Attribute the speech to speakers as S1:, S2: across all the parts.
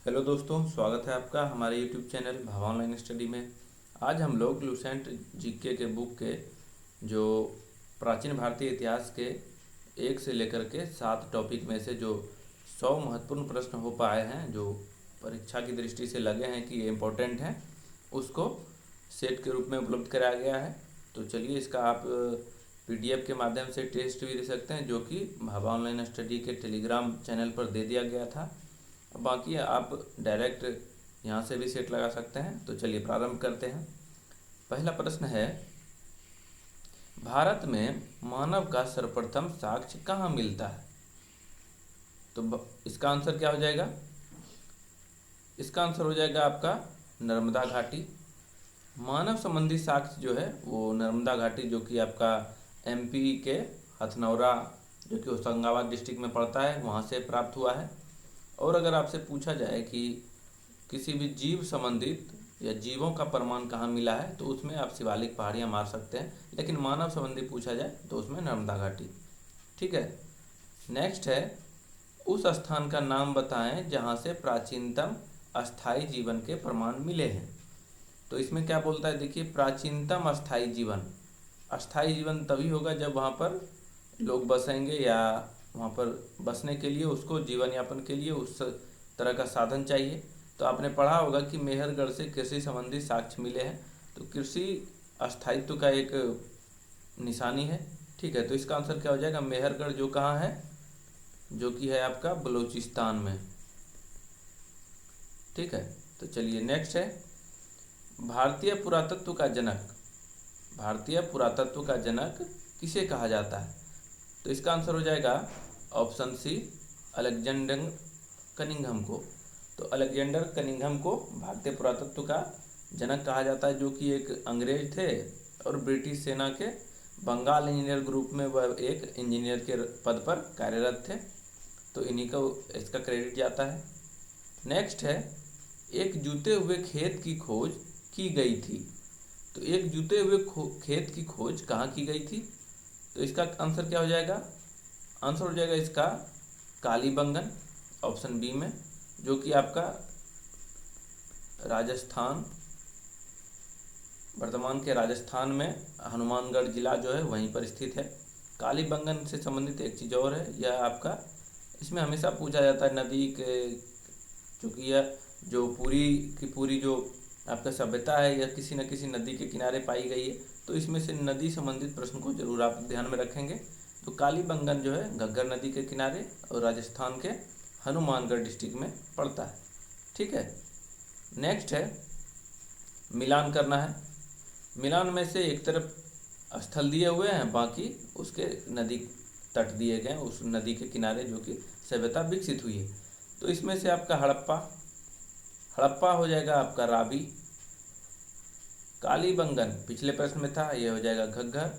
S1: Hello दोस्तों, स्वागत है आपका हमारे यूट्यूब चैनल भावा ऑनलाइन स्टडी में। आज हम लोग लुसेंट जीके के बुक के जो प्राचीन भारतीय इतिहास के 1 से लेकर के 7 टॉपिक में से जो 100 महत्वपूर्ण प्रश्न हो पाए हैं, जो परीक्षा की दृष्टि से लगे हैं कि ये इम्पोर्टेंट हैं, उसको सेट के रूप में उपलब्ध कराया गया है। तो चलिए, इसका आप पीडीएफ के माध्यम से टेस्ट भी दे सकते हैं, जो कि भाभा ऑनलाइन स्टडी के टेलीग्राम चैनल पर दे दिया गया था। बाकी आप डायरेक्ट यहाँ से भी सेट लगा सकते हैं। तो चलिए प्रारंभ करते हैं। पहला प्रश्न है, भारत में मानव का सर्वप्रथम साक्ष्य कहाँ मिलता है? तो इसका आंसर क्या हो जाएगा? इसका आंसर हो जाएगा आपका नर्मदा घाटी। मानव संबंधी साक्ष्य जो है वो नर्मदा घाटी, जो कि आपका एमपी के हथनौरा, जो कि होशंगाबाद डिस्ट्रिक्ट में पड़ता है, वहाँ से प्राप्त हुआ है। और अगर आपसे पूछा जाए कि किसी भी जीव संबंधित या जीवों का प्रमाण कहाँ मिला है, तो उसमें आप शिवालिक पहाड़ियाँ मार सकते हैं, लेकिन मानव संबंधी पूछा जाए तो उसमें नर्मदा घाटी। ठीक है। नेक्स्ट है, उस स्थान का नाम बताएं जहाँ से प्राचीनतम अस्थायी जीवन के प्रमाण मिले हैं। तो इसमें क्या बोलता है, देखिए, प्राचीनतम अस्थायी जीवन। अस्थायी जीवन तभी होगा जब वहाँ पर लोग बसेंगे, या वहाँ पर बसने के लिए, उसको जीवन यापन के लिए उस तरह का साधन चाहिए। तो आपने पढ़ा होगा कि मेहरगढ़ से कृषि संबंधी साक्ष्य मिले हैं। तो कृषि अस्थायित्व का एक निशानी है। ठीक है, तो इसका आंसर क्या हो जाएगा? मेहरगढ़, जो कहाँ है, जो कि है आपका बलूचिस्तान में। ठीक है, तो चलिए नेक्स्ट है, भारतीय पुरातत्व का जनक। भारतीय पुरातत्व का जनक किसे कहा जाता है? तो इसका आंसर हो जाएगा ऑप्शन सी, अलेक्जेंडर कनिंघम को। तो अलेक्जेंडर कनिंघम को भारतीय पुरातत्व का जनक कहा जाता है, जो कि एक अंग्रेज थे और ब्रिटिश सेना के बंगाल इंजीनियर ग्रुप में वह एक इंजीनियर के पद पर कार्यरत थे। तो इन्हीं को इसका क्रेडिट जाता है। नेक्स्ट है, एक जूते हुए खेत की खोज की गई थी। तो एक जूते हुए खेत की खोज कहाँ की गई थी? तो इसका आंसर क्या हो जाएगा? आंसर हो जाएगा इसका कालीबंगन, ऑप्शन बी में, जो कि आपका राजस्थान, वर्तमान के राजस्थान में हनुमानगढ़ जिला जो है वहीं पर स्थित है। कालीबंगन से संबंधित एक चीज़ और है, यह आपका, इसमें हमेशा पूछा जाता है नदी के, चूँकि यह जो पूरी की पूरी जो आपका सभ्यता है, यह किसी न किसी नदी के किनारे पाई गई है। तो इसमें से नदी संबंधित प्रश्न को जरूर आप ध्यान में रखेंगे। तो कालीबंगन जो है घग्गर नदी के किनारे और राजस्थान के हनुमानगढ़ डिस्ट्रिक्ट में पड़ता है। ठीक है। नेक्स्ट है, मिलान करना है। मिलान में से एक तरफ स्थल दिए हुए हैं, बाकी उसके नदी तट दिए गए हैं, उस नदी के किनारे जो कि सभ्यता विकसित हुई है। तो इसमें से आपका हड़प्पा, हड़प्पा हो जाएगा आपका रावी। कालीबंगन पिछले प्रश्न में था, यह हो जाएगा घग्गर।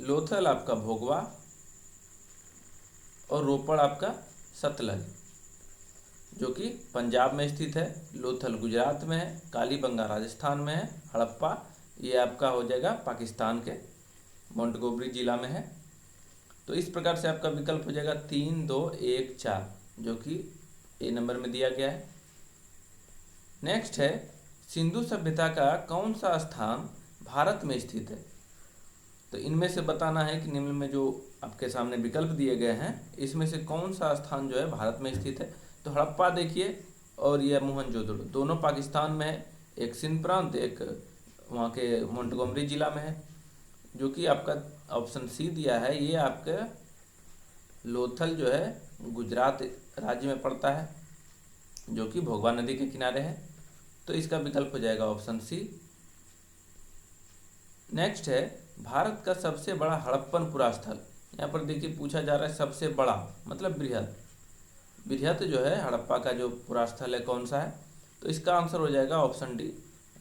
S1: लोथल आपका भोगवा, और रोपड़ आपका सतलज, जो कि पंजाब में स्थित है। लोथल गुजरात में है, कालीबंगा राजस्थान में है, हड़प्पा ये आपका हो जाएगा पाकिस्तान के मोंटगोमरी जिला में है। तो इस प्रकार से आपका विकल्प हो जाएगा 3, 2, 1, 4, जो कि ए नंबर में दिया गया है। नेक्स्ट है, सिंधु सभ्यता का कौन सा स्थान भारत में स्थित है? तो इनमें से बताना है कि निम्न में जो आपके सामने विकल्प दिए गए हैं, इसमें से कौन सा स्थान जो है भारत में स्थित है। तो हड़प्पा देखिए, और यह मोहनजोदड़ो, दोनों पाकिस्तान में है। एक सिंध प्रांत, एक वहाँ के मोंटगोमरी जिला में है। जो कि आपका ऑप्शन सी दिया है, ये आपका लोथल जो है गुजरात राज्य में पड़ता है, जो कि भोगवा नदी के किनारे है। तो इसका विकल्प हो जाएगा ऑप्शन सी। नेक्स्ट है, भारत का सबसे बड़ा हड़प्पन पुरास्थल। यहाँ पर देखिए पूछा जा रहा है सबसे बड़ा मतलब बृहद। बृहद जो है हड़प्पा का जो पुरास्थल है कौन सा है? तो इसका आंसर हो जाएगा ऑप्शन डी,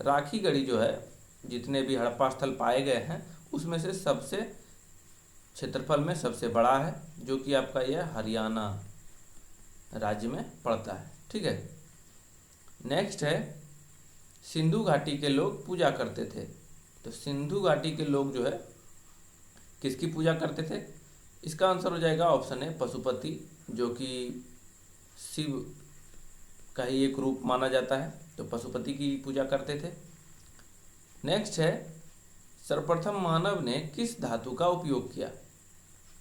S1: राखीगढ़ी जो है, जितने भी हड़प्पा स्थल पाए गए हैं उसमें से सबसे क्षेत्रफल में सबसे बड़ा है, जो कि आपका यह हरियाणा राज्य में पड़ता है। ठीक है। नेक्स्ट है, सिंधु घाटी के लोग पूजा करते थे। तो सिंधु घाटी के लोग जो है किसकी पूजा करते थे? इसका आंसर हो जाएगा ऑप्शन ए, पशुपति, जो कि शिव का ही एक रूप माना जाता है, तो पशुपति की पूजा करते थे। नेक्स्ट है, सर्वप्रथम मानव ने किस धातु का उपयोग किया?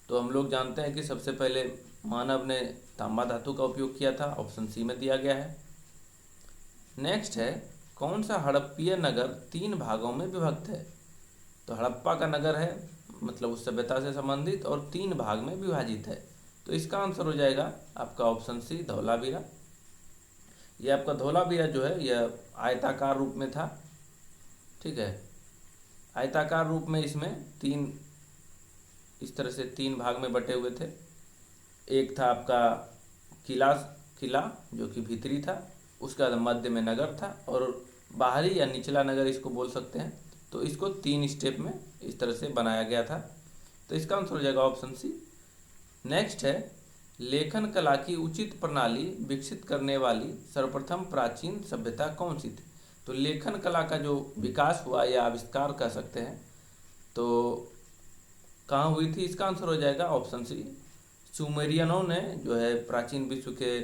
S1: तो हम लोग जानते हैं कि सबसे पहले मानव ने तांबा धातु का उपयोग किया था, ऑप्शन सी में दिया गया है। नेक्स्ट है, कौन सा हड़प्पीय नगर 3 भागों में विभक्त है? तो हड़प्पा का नगर है, मतलब उस सभ्यता से संबंधित, और 3 भाग में विभाजित है। तो इसका आंसर हो जाएगा आपका ऑप्शन सी, धौलावीरा। यह आपका धौलावीरा जो है यह आयताकार रूप में था, ठीक है। आयताकार रूप में इसमें 3 इस तरह से 3 भाग में बटे हुए थे। एक था आपका किला जो कि भीतरी था, उसके बाद मध्य में नगर था, और बाहरी या निचला नगर इसको बोल सकते हैं। तो इसको 3 स्टेप में इस तरह से बनाया गया था। तो इसका आंसर हो जाएगा ऑप्शन सी। नेक्स्ट है, लेखन कला की उचित प्रणाली विकसित करने वाली सर्वप्रथम प्राचीन सभ्यता कौन सी थी? तो लेखन कला का जो विकास हुआ या आविष्कार कह सकते हैं, तो कहाँ हुई थी? इसका आंसर हो जाएगा ऑप्शन सी, सुमेरियनों ने जो है प्राचीन विश्व के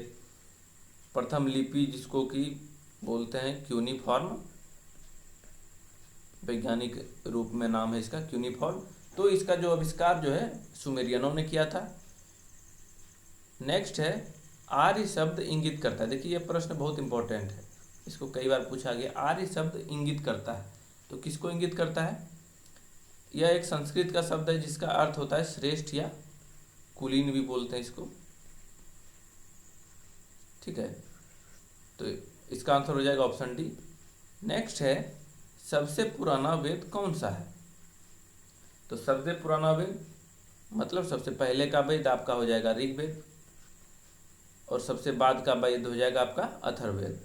S1: प्रथम लिपि जिसको कि बोलते हैं क्यूनिफॉर्म, वैज्ञानिक रूप में नाम है इसका क्यूनिफॉर्म, तो इसका जो आविष्कार जो है सुमेरियनों ने किया था। नेक्स्ट है, आर्य शब्द इंगित करता है। देखिए यह प्रश्न बहुत इंपॉर्टेंट है, इसको कई बार पूछा गया। आर्य शब्द इंगित करता है, तो किसको इंगित करता है? यह एक संस्कृत का शब्द है जिसका अर्थ होता है श्रेष्ठ या कुलीन भी बोलते हैं इसको, ठीक है। तो इसका आंसर हो जाएगा ऑप्शन डी। नेक्स्ट है, सबसे पुराना वेद कौन सा है? तो सबसे पुराना वेद मतलब सबसे पहले का वेद आपका हो जाएगा ऋग्वेद, और सबसे बाद का वेद हो जाएगा आपका अथर्ववेद,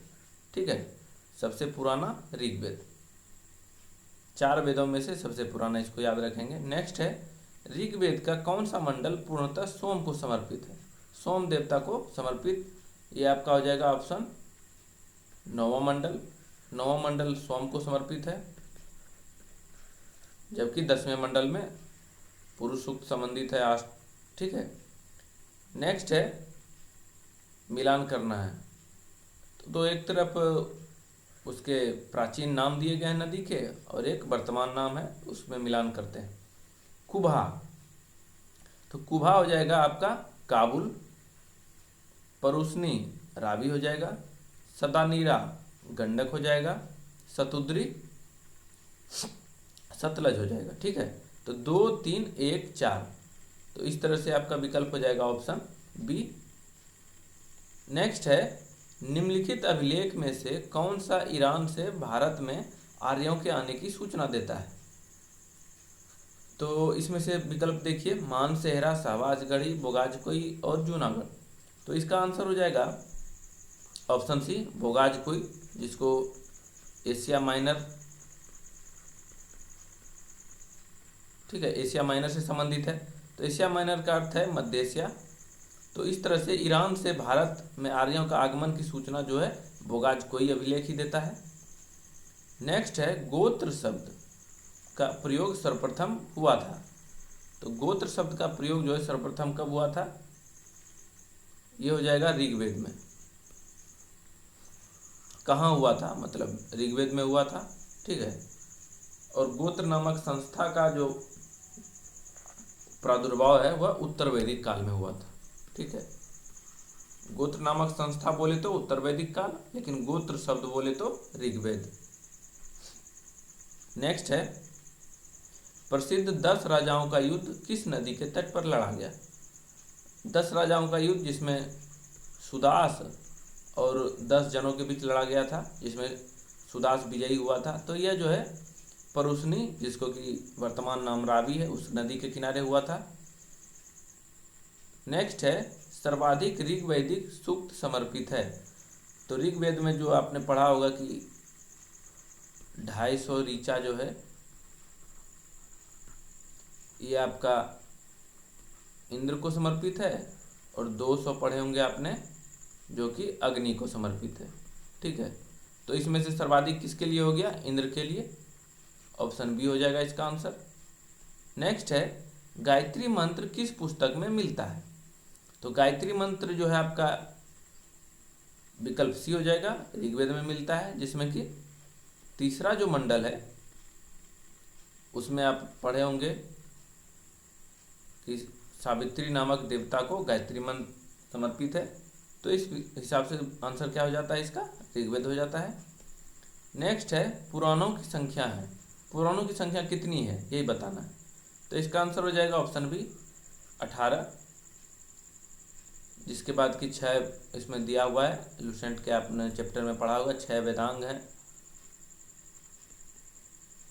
S1: ठीक है। सबसे पुराना ऋग्वेद, 4 वेदों में से सबसे पुराना, इसको याद रखेंगे। नेक्स्ट है, ऋग्वेद का कौन सा मंडल पूर्णतः सोम को समर्पित है? सोम देवता को समर्पित, ये आपका हो जाएगा ऑप्शन 9वां मंडल। 9वां मंडल सोम को समर्पित है, जबकि 10वें मंडल में पुरुष सूक्त संबंधित है, ठीक है। नेक्स्ट है, मिलान करना है, तो एक तरफ उसके प्राचीन नाम दिए गए हैं नदी के, और एक वर्तमान नाम है, उसमें मिलान करते हैं। कुभा, तो कुभा हो जाएगा आपका काबुल, परुस्नी रावी हो जाएगा, सतानीरा गंडक हो जाएगा, सतुद्री सतलज हो जाएगा, ठीक है। तो 2, 3, 1, 4, तो इस तरह से आपका विकल्प हो जाएगा ऑप्शन बी। नेक्स्ट है, निम्नलिखित अभिलेख में से कौन सा ईरान से भारत में आर्यों के आने की सूचना देता है? तो इसमें से विकल्प देखिए, मानसेहरा, शाहबाजगढ़ी, बोगाजकोई और जूनागढ़। तो इसका आंसर हो जाएगा ऑप्शन सी, बोगाजकोई, जिसको एशिया माइनर, ठीक है, एशिया माइनर से संबंधित है। तो एशिया माइनर का अर्थ है मध्य एशिया। तो इस तरह से ईरान से भारत में आर्यों का आगमन की सूचना जो है बोगाजकोई अभिलेख ही देता है। नेक्स्ट है, गोत्र शब्द का प्रयोग सर्वप्रथम हुआ था। तो गोत्र शब्द का प्रयोग जो है सर्वप्रथम कब हुआ था? ये हो जाएगा ऋग्वेद में। कहाँ हुआ था? मतलब ऋग्वेद में हुआ था, ठीक है। और गोत्र नामक संस्था का जो प्रादुर्भाव है वह उत्तर वैदिक काल में हुआ था, ठीक है। गोत्र नामक संस्था बोले तो उत्तर वैदिक काल, लेकिन गोत्र शब्द बोले तो ऋग्वेद। नेक्स्ट है, प्रसिद्ध 10 राजाओं का युद्ध किस नदी के तट पर लड़ा गया? 10 राजाओं का युद्ध जिसमें सुदास और 10 जनों के बीच लड़ा गया था, जिसमें सुदास विजयी हुआ था। तो यह जो है परुस्नी, जिसको कि वर्तमान नाम रावी है, उस नदी के किनारे हुआ था। नेक्स्ट है, सर्वाधिक ऋग्वैदिक सूक्त समर्पित है। तो ऋग्वेद में जो आपने पढ़ा होगा कि 250 ऋचा जो है ये आपका इंद्र को समर्पित है, और 200 पढ़े होंगे आपने जो कि अग्नि को समर्पित है, ठीक है। तो इसमें से सर्वाधिक किसके लिए हो गया? इंद्र के लिए, ऑप्शन बी हो जाएगा इसका आंसर। नेक्स्ट है, गायत्री मंत्र किस पुस्तक में मिलता है? तो गायत्री मंत्र जो है आपका विकल्प सी हो जाएगा, ऋग्वेद में मिलता है, जिसमें कि तीसरा जो मंडल है उसमें आप पढ़े होंगे कि सावित्री नामक देवता को गायत्री मंत्र समर्पित है। तो इस हिसाब से आंसर क्या हो जाता है इसका, ऋग्वेद हो जाता है। नेक्स्ट है पुराणों की संख्या है, पुराणों की संख्या कितनी है यही बताना है। तो इसका आंसर हो जाएगा ऑप्शन बी 18, जिसके बाद की 6 इसमें दिया हुआ है, लूसेंट के आपने चैप्टर में पढ़ा होगा, 6 वेदांग है,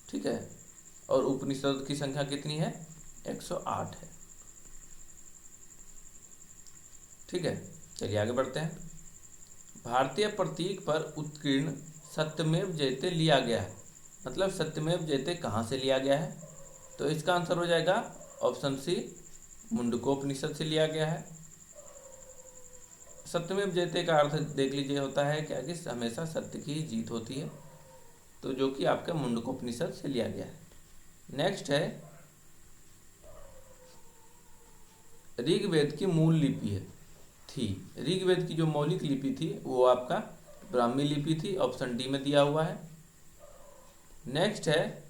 S1: ठीक है। और उपनिषद की संख्या कितनी है, 108 है, ठीक है। चलिए आगे बढ़ते हैं। भारतीय प्रतीक पर उत्कीर्ण सत्यमेव जयते लिया गया है, मतलब सत्यमेव जयते कहाँ से लिया गया है। तो इसका आंसर हो जाएगा ऑप्शन सी मुंडकोपनिषद से लिया गया है। सत्यमेव जयते का अर्थ देख लीजिए होता है क्या कि हमेशा सत्य की जीत होती है, तो जो कि आपके मुंडकोपनिषद से लिया गया है। नेक्स्ट है ऋग्वेद की मूल लिपि है थी, ऋग्वेद की जो मौलिक लिपि थी वो आपका ब्राह्मी लिपि थी, ऑप्शन डी में दिया हुआ है। नेक्स्ट है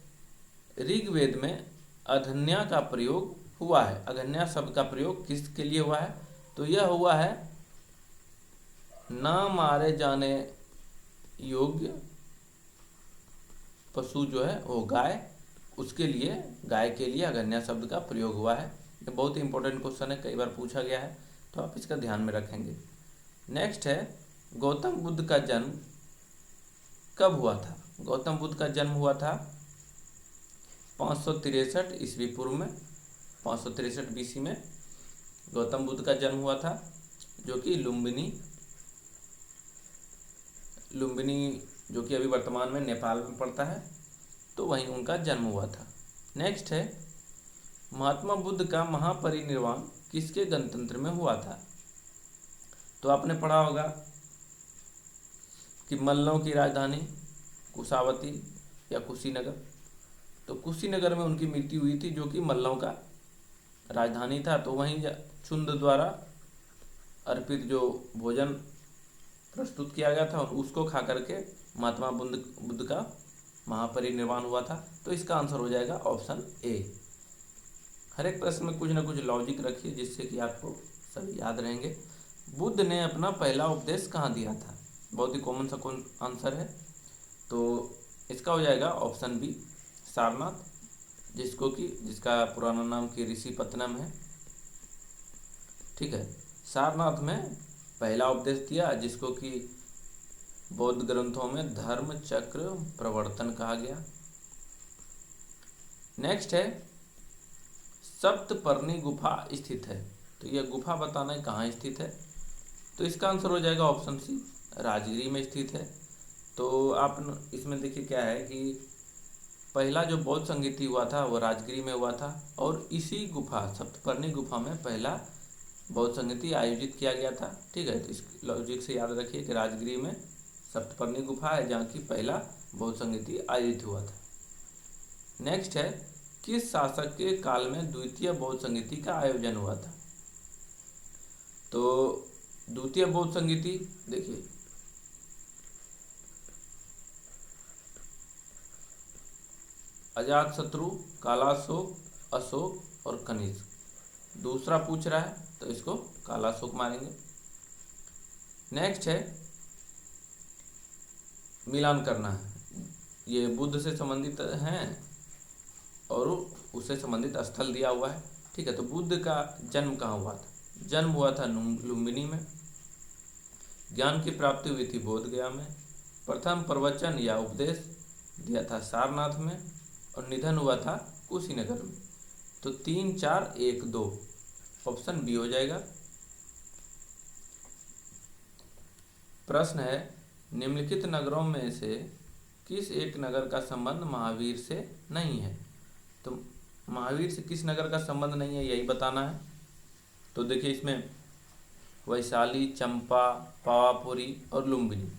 S1: ऋग्वेद में अधन्या का प्रयोग हुआ है, अधन्या शब्द का प्रयोग किसके लिए हुआ है, तो यह हुआ है न मारे जाने योग्य पशु जो है वो गाय, उसके लिए, गाय के लिए अगन्या शब्द का प्रयोग हुआ है। ये बहुत ही इंपॉर्टेंट क्वेश्चन है, कई बार पूछा गया है, तो आप इसका ध्यान में रखेंगे। नेक्स्ट है गौतम बुद्ध का जन्म कब हुआ था। गौतम बुद्ध का जन्म हुआ था 563 ईस्वी पूर्व में, 563 बीसी में गौतम बुद्ध का जन्म हुआ था, जो कि लुम्बिनी जो कि अभी वर्तमान में नेपाल में पड़ता है, तो वहीं उनका जन्म हुआ था। नेक्स्ट है महात्मा बुद्ध का महापरिनिर्वाण किसके गणतंत्र में हुआ था। तो आपने पढ़ा होगा कि मल्लों की राजधानी कुशावती या कुशीनगर, तो कुशीनगर में उनकी मृत्यु हुई थी, जो कि मल्लों का राजधानी था। तो वहीं छुंद द्वारा अर्पित जो भोजन प्रस्तुत किया गया था और उसको खा करके महात्मा बुद्ध का महापरिनिर्वाण हुआ था। तो इसका आंसर हो जाएगा ऑप्शन ए। हर एक प्रश्न में कुछ ना कुछ लॉजिक रखिए जिससे कि आपको सभी याद रहेंगे। बुद्ध ने अपना पहला उपदेश कहाँ दिया था, बहुत ही कॉमन सा आंसर है, तो इसका हो जाएगा ऑप्शन बी सारनाथ, जिसका पुराना नाम की ऋषिपत्तनम है, ठीक है। सारनाथ में पहला उपदेश दिया, जिसको कि बौद्ध ग्रंथों में धर्म चक्र प्रवर्तन कहा गया। नेक्स्ट है सप्तपर्णी गुफा स्थित है, तो यह गुफा बताना है कहाँ स्थित है। तो इसका आंसर हो जाएगा ऑप्शन सी राजगिरी में स्थित है। तो आप इसमें देखिए क्या है कि पहला जो बौद्ध संगीति हुआ था वो राजगिरी में हुआ था, और इसी गुफा सप्तपर्णी गुफा में पहला बौद्ध संगीति आयोजित किया गया था, ठीक है। तो इस लॉजिक से याद रखिए कि राजगिरी में सप्तपर्णी गुफा है जहाँ की पहला बौद्ध संगीति आयोजित हुआ था। नेक्स्ट है किस शासक के काल में द्वितीय बौद्ध संगीति का आयोजन हुआ था। तो द्वितीय बौद्ध संगीति देखिए अजातशत्रु, कालाशोक, अशोक और कनिष्क। दूसरा पूछ रहा है तो इसको कालाशोक मारेंगे। नेक्स्ट है मिलान करना है, ये बुद्ध से संबंधित हैं और उससे संबंधित स्थल दिया हुआ है, ठीक है। तो बुद्ध का जन्म कहाँ हुआ था, जन्म हुआ था लुम्बिनी में। ज्ञान की प्राप्ति हुई थी बोध गया में। प्रथम प्रवचन या उपदेश दिया था सारनाथ में, और निधन हुआ था कुशीनगर में। तो 3, 4, 1, 2 ऑप्शन बी हो जाएगा। प्रश्न है निम्नलिखित नगरों में से किस एक नगर का संबंध महावीर से नहीं है। तो महावीर से किस नगर का संबंध नहीं है यही बताना है। तो देखिए इसमें वैशाली, चंपा, पावापुरी और लुम्बिनी।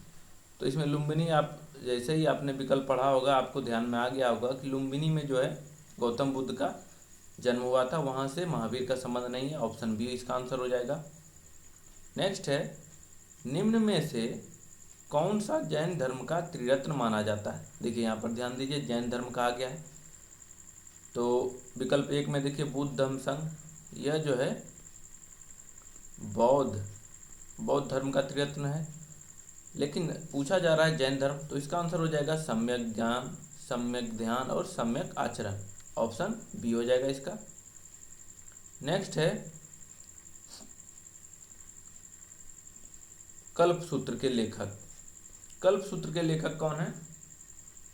S1: तो इसमें लुम्बिनी आप जैसे ही आपने विकल्प पढ़ा होगा आपको ध्यान में आ गया होगा कि लुम्बिनी में जो है गौतम बुद्ध का जन्म हुआ था, वहाँ से महावीर का संबंध नहीं है, ऑप्शन बी इसका आंसर हो जाएगा। नेक्स्ट है निम्न में से कौन सा जैन धर्म का त्रिरत्न माना जाता है? देखिए यहाँ पर ध्यान दीजिए, जैन धर्म कहा गया है। तो विकल्प 1 में देखिए बुद्ध धम्म संघ, यह जो है बौद्ध धर्म का त्रिरत्न है। लेकिन पूछा जा रहा है जैन धर्म, तो इसका आंसर हो जाएगा सम्यक ज्ञान, सम्यक ध्यान और सम्यक आचरण। ऑप्शन बी हो जाएगा इसका। नेक्स्ट है कल्पसूत्र के लेखक। कल्पसूत्र के लेखक कौन है?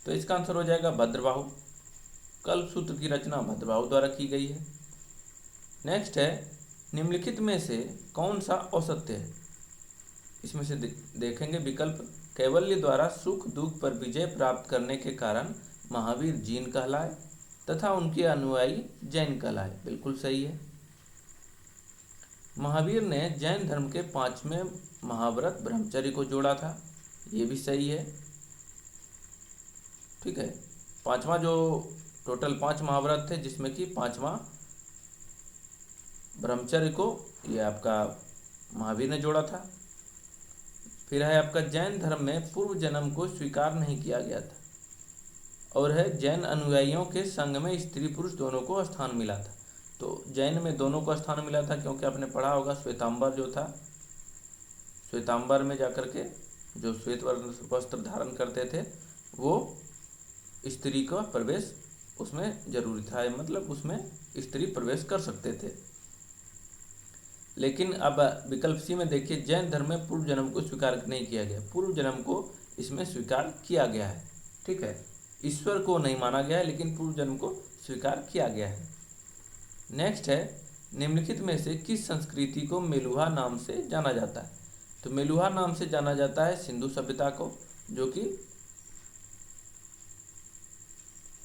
S1: तो इसका आंसर हो जाएगा भद्रबाहु। कल्पसूत्र की रचना भद्रबाहु द्वारा की गई है। नेक्स्ट है निम्नलिखित में से कौन सा असत्य है? इसमें से देखेंगे विकल्प, कैवल्य द्वारा सुख दुख पर विजय प्राप्त करने के कारण महावीर जीन कहलाए तथा उनके अनुयायी जैन कहलाए। बिल्कुल सही है। महावीर ने जैन धर्म के 5वें महाव्रत ब्रह्मचर्य को जोड़ा था, ये भी सही है। ठीक है, 5वां जो टोटल 5 महाव्रत थे जिसमें कि 5वां ब्रह्मचर्य को ये आपका महावीर ने जोड़ा था। फिर है आपका जैन धर्म में पूर्व जन्म को स्वीकार नहीं किया गया था। और है जैन अनुयायियों के संघ में स्त्री पुरुष दोनों को स्थान मिला था। तो जैन में दोनों को स्थान मिला था क्योंकि आपने पढ़ा होगा श्वेतांबर जो था, श्वेतांबर में जाकर के जो श्वेत वस्त्र धारण करते थे वो स्त्री का प्रवेश उसमें जरूरी था, मतलब उसमें स्त्री प्रवेश कर सकते थे। लेकिन अब विकल्प सी में देखिए, जैन धर्म में पूर्व जन्म को स्वीकार नहीं किया गया, पूर्व जन्म को इसमें स्वीकार किया गया है। ठीक है, ईश्वर को नहीं माना गया है लेकिन पूर्व जन्म को स्वीकार किया गया है। नेक्स्ट है निम्नलिखित में से किस संस्कृति को मेलुहा नाम से जाना जाता है? तो मेलुहा नाम से जाना जाता है सिंधु सभ्यता को, जो कि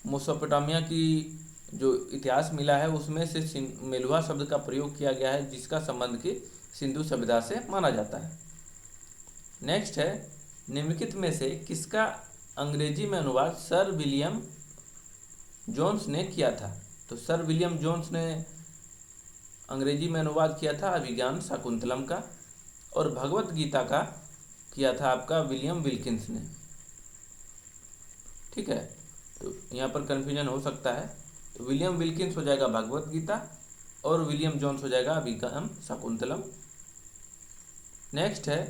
S1: मेसोपोटामिया की जो इतिहास मिला है उसमें से मेलुहा शब्द का प्रयोग किया गया है, जिसका संबंध की सिंधु सभ्यता से माना जाता है। नेक्स्ट है निम्नलिखित में से किसका अंग्रेजी में अनुवाद सर विलियम जोन्स ने किया था? तो सर विलियम जोन्स ने अंग्रेजी में अनुवाद किया था अभिज्ञान शाकुंतलम का, और भगवत गीता का किया था आपका विलियम विल्किंस ने। ठीक है, तो यहाँ पर कन्फ्यूजन हो सकता है, तो विलियम विल्किंस हो जाएगा भगवत गीता और विलियम जोन्स हो जाएगा अभिज्ञान शाकुंतलम। नेक्स्ट है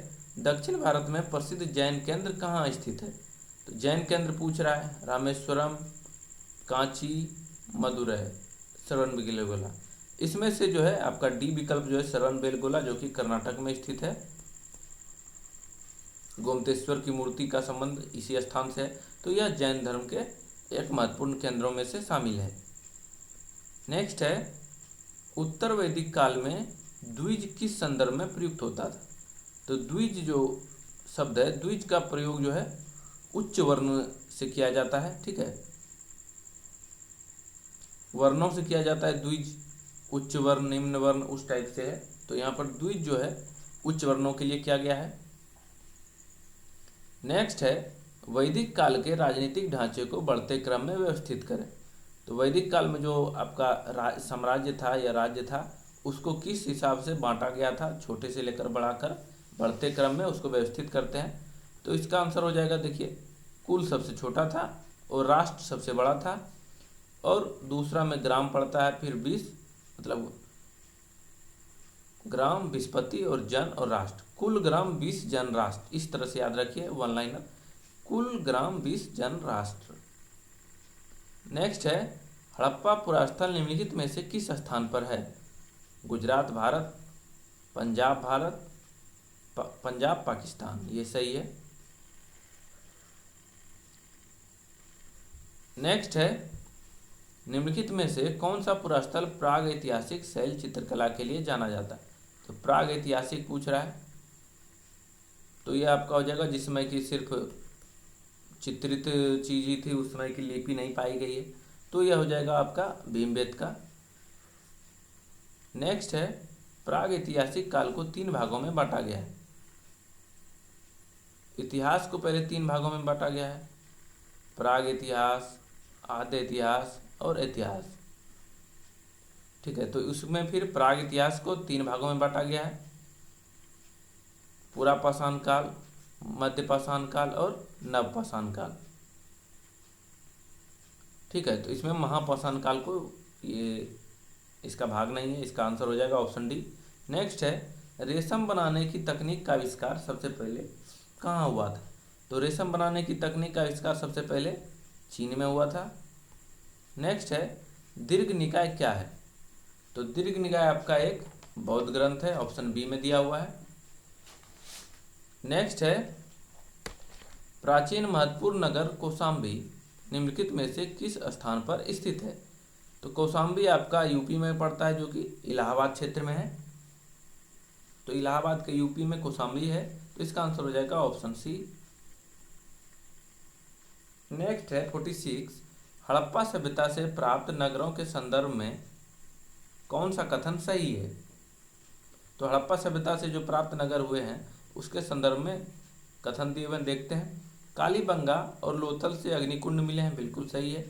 S1: दक्षिण भारत में प्रसिद्ध जैन केंद्र कहाँ स्थित है? तो जैन केंद्र पूछ रहा है रामेश्वरम, कांची, मदुरै, श्रवणबेलगोला। इसमें से जो है आपका डी विकल्प जो है श्रवणबेलगोला, जो कि कर्नाटक में स्थित है। गोमतेश्वर की मूर्ति का संबंध इसी स्थान से है, तो यह जैन धर्म के एक महत्वपूर्ण केंद्रों में से शामिल है। नेक्स्ट है उत्तर वैदिक काल में द्विज किस संदर्भ में प्रयुक्त होता था? तो द्विज जो शब्द है, द्विज का प्रयोग जो है उच्च वर्ण से किया जाता है। ठीक है, वर्णों से किया जाता है द्विज, उच्च वर्ण निम्न वर्ण उस टाइप से है। तो यहाँ पर द्विज जो है उच्च वर्णों के लिए किया गया है। नेक्स्ट है वैदिक काल के राजनीतिक ढांचे को बढ़ते क्रम में व्यवस्थित करें। तो वैदिक काल में जो आपका साम्राज्य था या राज्य था उसको किस हिसाब से बांटा गया था, छोटे से लेकर बढ़ाकर बढ़ते क्रम में उसको व्यवस्थित करते हैं। तो इसका आंसर हो जाएगा, देखिए कुल सबसे छोटा था और राष्ट्र सबसे बड़ा था, और दूसरा में ग्राम पड़ता है, फिर 20 मतलब ग्राम, विस्पति और जन और राष्ट्र। कुल ग्राम 20 जन राष्ट्र, इस तरह से याद रखिए, वन लाइनर, कुल ग्राम 20 जन राष्ट्र। नेक्स्ट है हड़प्पा पुरास्थल निम्नलिखित में से किस स्थान पर है? गुजरात भारत, पंजाब भारत, पंजाब पाकिस्तान, ये सही है। नेक्स्ट है निम्नलिखित में से कौन सा पुरास्थल प्राग ऐतिहासिक शैल चित्रकला के लिए जाना जाता है? तो प्राग ऐतिहासिक पूछ रहा है, तो ये आपका हो जाएगा जिसमें कि सिर्फ चित्रित चीज ही थी, उस समय की लिपि नहीं पाई गई है, तो यह हो जाएगा आपका भीमबेटका। नेक्स्ट है प्राग ऐतिहासिक काल को 3 भागों में बांटा गया है। इतिहास को पहले 3 भागों में बांटा गया है, प्राग इतिहास, आद्य इतिहास और इतिहास। ठीक है, तो उसमें फिर प्राग इतिहास को 3 भागों में बांटा गया है, पुरा पाषाण काल, मध्य पाषाण काल और नव पाषाण काल। ठीक है, तो इसमें महापाषाण काल को ये इसका भाग नहीं है, इसका आंसर हो जाएगा ऑप्शन डी। नेक्स्ट है, रेशम बनाने की तकनीक का आविष्कार सबसे पहले कहाँ हुआ था? तो रेशम बनाने की तकनीक का आविष्कार सबसे पहले चीन में हुआ था। नेक्स्ट है, दीर्घ निकाय क्या है? तो दीर्घ निकाय आपका एक बौद्ध ग्रंथ है, ऑप्शन बी में दिया हुआ है। नेक्स्ट है, प्राचीन महत्वपूर्ण नगर कौशाम्बी निम्नलिखित में से किस स्थान पर स्थित है? तो कौशाम्बी आपका यूपी में पड़ता है, जो कि इलाहाबाद क्षेत्र में है। तो इलाहाबाद के यूपी में कौशाम्बी है, तो इसका आंसर हो जाएगा ऑप्शन सी। नेक्स्ट है 46, हड़प्पा सभ्यता से प्राप्त नगरों के संदर्भ में कौन सा कथन सही है? तो हड़प्पा सभ्यता से जो प्राप्त नगर हुए हैं उसके संदर्भ में कथन दिए हुए देखते हैं। कालीबंगा और लोथल से अग्निकुंड मिले हैं, बिल्कुल सही है।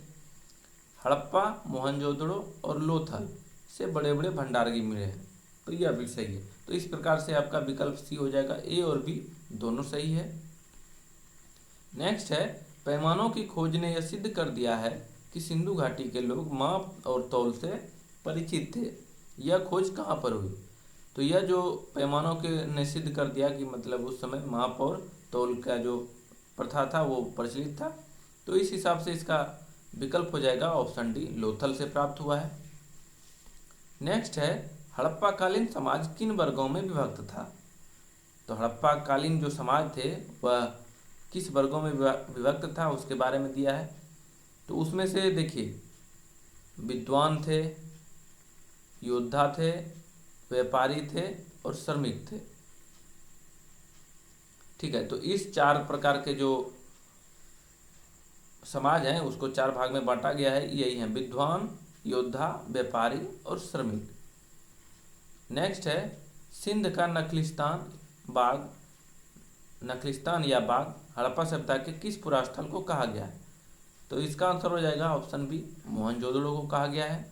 S1: हड़प्पा, मोहनजोदड़ो और लोथल से बड़े बड़े भंडारगृह मिले हैं, तो यह भी सही है। तो इस प्रकार से आपका विकल्प सी हो जाएगा, ए और बी दोनों सही है। नेक्स्ट है, पैमानों की खोज ने यह सिद्ध कर दिया है कि सिंधु घाटी के लोग माप और तौल से परिचित थे। यह खोज कहाँ पर हुई? तो यह जो पैमानों के ने सिद्ध कर दिया कि मतलब उस समय माप और तौल का जो प्रथा था वो प्रचलित था, तो इस हिसाब से इसका विकल्प हो जाएगा ऑप्शन डी, लोथल से प्राप्त हुआ है। नेक्स्ट है, हड़प्पा कालीन समाज किन वर्गों में विभक्त था? तो हड़प्पा कालीन जो समाज थे वह किस वर्गों में विभक्त था उसके बारे में दिया है। तो उसमें से देखिए, विद्वान थे, योद्धा थे, व्यापारी थे और श्रमिक थे। ठीक है, तो इस चार प्रकार के जो समाज हैं उसको चार भाग में बांटा गया है, यही है विद्वान, योद्धा, व्यापारी और श्रमिक। नेक्स्ट है, सिंध का नखलिस्तान या बाग हड़प्पा सभ्यता के किस पुरास्थल को कहा गया है? तो इसका आंसर हो जाएगा ऑप्शन बी, मोहनजोदड़ो को कहा गया है।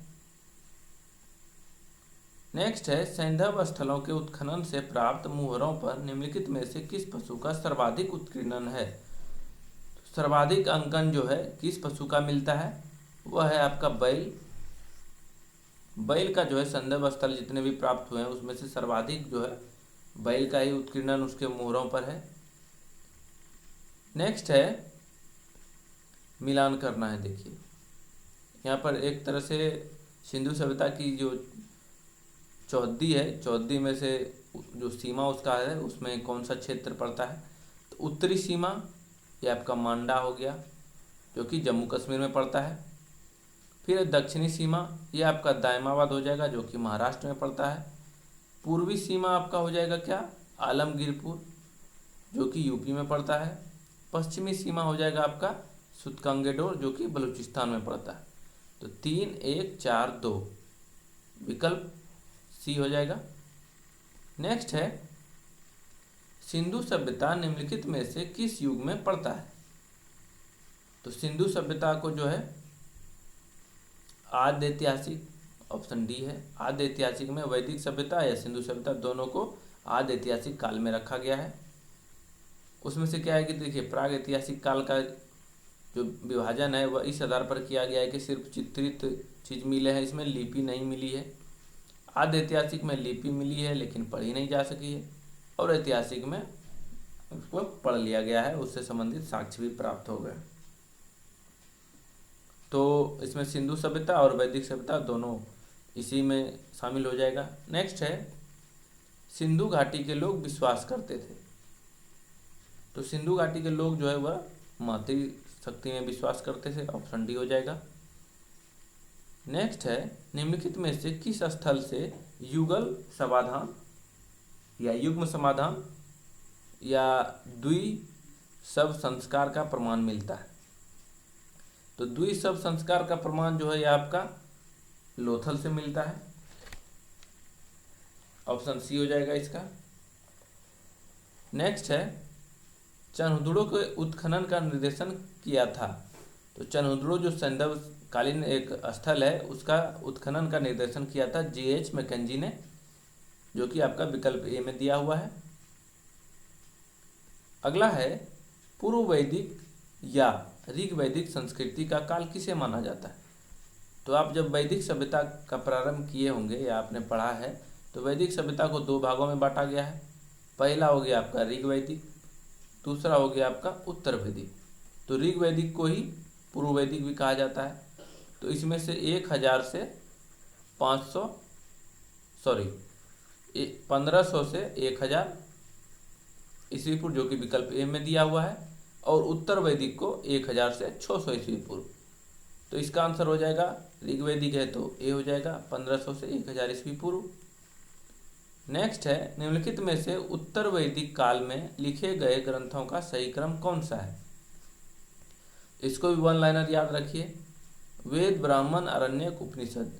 S1: नेक्स्ट है, सैंधव स्थलों के उत्खनन से प्राप्त मुहरों पर निम्नलिखित में से किस पशु का सर्वाधिक उत्कीर्णन है? सर्वाधिक अंकन जो है किस पशु का मिलता है? वह है आपका बैल। बैल का जो है सैंधव स्थल जितने भी प्राप्त हुए हैं उसमें से सर्वाधिक जो है बैल का ही उत्कीर्णन उसके मुहरों पर है। नेक्स्ट है, मिलान करना है। देखिए यहाँ पर एक तरह से सिंधु सभ्यता की जो चौहद्दी है, चौहद्दी में से जो सीमा उसका है उसमें कौन सा क्षेत्र पड़ता है? तो उत्तरी सीमा ये आपका मांडा हो गया, जो कि जम्मू कश्मीर में पड़ता है। फिर दक्षिणी सीमा ये आपका दायमाबाद हो जाएगा, जो कि महाराष्ट्र में पड़ता है। पूर्वी सीमा आपका हो जाएगा क्या? आलमगीरपुर, जो कि यूपी में पड़ता है। पश्चिमी सीमा हो जाएगा आपका सुतकंगेडोर, जो कि बलूचिस्तान में पड़ता है। तो 3, 1, 4, 2 विकल्प सी हो जाएगा। नेक्स्ट है, सिंधु सभ्यता निम्नलिखित में से किस युग में पड़ता है? तो सिंधु सभ्यता को जो है आद्य ऐतिहासिक, ऑप्शन डी है, आद्य ऐतिहासिक में वैदिक सभ्यता या सिंधु सभ्यता दोनों को आद्य ऐतिहासिक काल में रखा गया है। उसमें से क्या है कि देखिए प्राग ऐतिहासिक काल का जो विभाजन है वह इस आधार पर किया गया है कि सिर्फ चित्रित चीज मिले हैं, इसमें लिपि नहीं मिली है। आद्य ऐतिहासिक में लिपि मिली है लेकिन पढ़ी नहीं जा सकी है, और ऐतिहासिक में उसको पढ़ लिया गया है, उससे संबंधित साक्ष्य भी प्राप्त हो गए। तो इसमें सिंधु सभ्यता और वैदिक सभ्यता दोनों इसी में शामिल हो जाएगा। नेक्स्ट है, सिंधु घाटी के लोग विश्वास करते थे। तो सिंधु घाटी के लोग जो है वह मातृशक्ति में विश्वास करते थे, ऑप्शन डी हो जाएगा। नेक्स्ट है, निम्नलिखित में से किस स्थल से युगल समाधान या युग्म समाधान या द्विशव संस्कार का प्रमाण मिलता है? तो द्विशव संस्कार का प्रमाण जो है यह आपका लोथल से मिलता है, ऑप्शन सी हो जाएगा इसका। नेक्स्ट है, चनहुदड़ो के उत्खनन का निर्देशन किया था। तो चनहुदड़ो जो सैंधव कालीन एक स्थल है उसका उत्खनन का निर्देशन किया था J.H. मैकेंजी ने, जो कि आपका विकल्प ए में दिया हुआ है। अगला है पूर्व वैदिक या ऋग वैदिक संस्कृति का काल किसे माना जाता है। तो आप जब वैदिक सभ्यता का प्रारंभ किए होंगे या आपने पढ़ा है तो वैदिक सभ्यता को दो भागों में बांटा गया है। पहला हो गया आपका ऋग वैदिक, दूसरा हो गया आपका उत्तर वैदिक। तो ऋग वैदिक को ही पूर्व वैदिक भी कहा जाता है। तो इसमें से 1000 से 500 सॉरी 1500 से 1000 ईस्वी पूर्व जो कि विकल्प ए में दिया हुआ है, और उत्तर वैदिक को 1000 से 600 ईस्वी पूर्व। तो इसका आंसर हो जाएगा ऋग वैदिक है तो ए हो जाएगा 1500 से 1000 ईस्वी पूर्व। नेक्स्ट है निम्नलिखित में से उत्तर वैदिक काल में लिखे गए ग्रंथों का सही क्रम कौन सा है। इसको भी वन लाइनर याद रखिए। वेद ब्राह्मण आरण्यक उपनिषद।